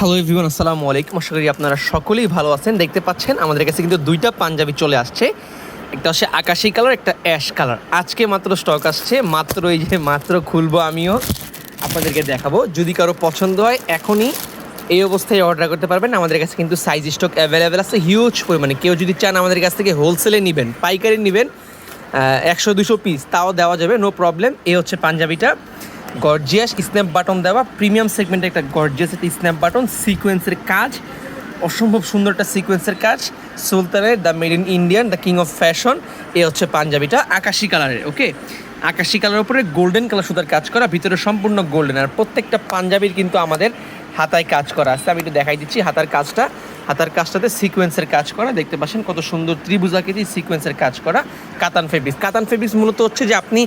Hello everyone, আসসালামু আলাইকুম। আশা করি আপনারা সকলেই ভালো আছেন। দেখতে পাচ্ছেন আমাদের কাছে কিন্তু দুইটা পাঞ্জাবি চলে আসছে, একটা হচ্ছে আকাশি কালার, একটা অ্যাশ কালার। আজকে মাত্র স্টক আসছে, মাত্র খুলবো, আমিও আপনাদেরকে দেখাবো। যদি কারো পছন্দ হয় এখনই এই অবস্থায় অর্ডার করতে পারবেন। আমাদের কাছে কিন্তু সাইজ স্টক অ্যাভেলেবেল আছে হিউজ পরিমাণে। কেউ যদি চান আমাদের কাছ থেকে হোলসেলে নেবেন, পাইকারি নেবেন 100-200 পিস, তাও দেওয়া যাবে, নো প্রবলেম। এই হচ্ছে পাঞ্জাবিটা, গর্জিয়াস স্ন্যাপ বাটন দেওয়া, প্রিমিয়াম সেগমেন্টের একটা গর্জিয়াস একটা স্ন্যাপ বাটন, সিকোয়েন্সের কাজ, অসম্ভব সুন্দর একটা সিকোয়েন্সের কাজ, সুলতানের the made in Indian, the king of fashion. এ হচ্ছে পাঞ্জাবিটা আকাশি কালারের। ওকে, আকাশি কালারের উপরে গোল্ডেন কালার সুতার কাজ করা, ভিতরে সম্পূর্ণ গোল্ডেন। আর প্রত্যেকটা পাঞ্জাবির কিন্তু আমাদের হাতায় কাজ করা আছে। আমি একটু দেখাই দিচ্ছি হাতার কাজটাতে সিকোয়েন্সের কাজ করা, দেখতে পাচ্ছেন কত সুন্দর ত্রিভুজাকৃতি সিকোয়েন্সের কাজ করা। কাতান ফেব্রিক্স মূলত হচ্ছে যে আপনি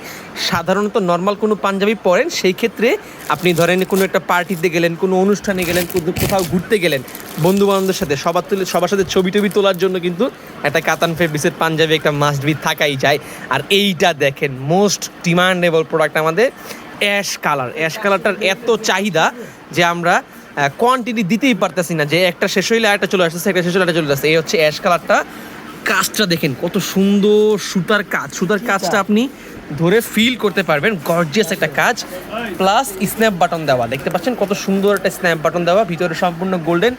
সাধারণত নর্মাল কোনো পাঞ্জাবি পরেন, সেই ক্ষেত্রে আপনি ধরেন কোনো একটা পার্টিতে গেলেন, কোনো অনুষ্ঠানে গেলেন, কোথাও ঘুরতে গেলেন বন্ধু বান্ধবদের সাথে, সবার সাথে ছবি টবি তোলার জন্য কিন্তু একটা কাতান ফেব্রিক্সের পাঞ্জাবি একটা মাস্ট বি থাকাই যায়। আর এইটা দেখেন মোস্ট ডিমান্ডেবল প্রোডাক্ট আমাদের অ্যাশ কালারটার এত চাহিদা যে আমরা কোয়ান্টিটি দিতেই পারতেছি না, যে একটা শেষ হইলে একটা চলে আসতেছে, একটা শেষ হলে একটা চলে আসছে। এই হচ্ছে অ্যাশ কালারটা। কাজটা দেখেন কত সুন্দর, সুতার কাজটা আপনি ধরে ফিল করতে পারবেন, গর্জিয়াস একটা কাজ, প্লাস স্ন্যাপ বাটন দেওয়া, দেখতে পাচ্ছেন কত সুন্দর একটা স্ন্যাপ বাটন দেওয়া, ভিতরে সম্পূর্ণ গোল্ডেন।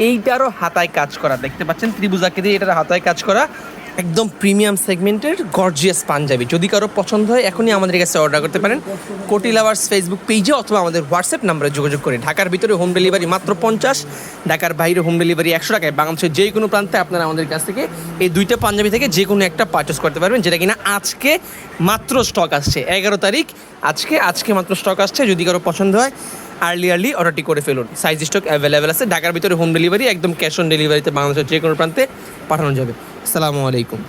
এইটারও হাতায় কাজ করা, দেখতে পাচ্ছেন ত্রিভুজাকৃতি, এটার হাতায় কাজ করা, একদম প্রিমিয়াম সেগমেন্টের গর্জিয়াস পাঞ্জাবি। যদি কারো পছন্দ হয় এখনই আমাদের কাছে অর্ডার করতে পারেন কোটি লাভার্স ফেসবুক পেজে, অথবা আমাদের হোয়াটসঅ্যাপ নাম্বারে যোগাযোগ করে। ঢাকার ভিতরে হোম ডেলিভারি মাত্র 50, ঢাকার বাইরে হোম ডেলিভারি 100 টাকায়। বাংলাদেশের যে কোনো প্রান্তে আপনারা আমাদের কাছ থেকে এই দুইটা পাঞ্জাবি থেকে যে কোনো একটা পারচেস করতে পারবেন, যেটা কিনা আজকে মাত্র স্টক আসছে, 11 তারিখ। আজকে মাত্র স্টক আসছে। যদি কারো পছন্দ হয় আর্লি অর্ডারটি করে ফেলুন। সাইজ স্টক অ্যাভেলেবেল আছে। ঢাকার ভিতরে হোম ডেলিভারি, একদম ক্যাশ অন ডেলিভারিতে বাংলাদেশের যে কোনো প্রান্তে পাঠানো যাবে। আসসালামু আলাইকুম।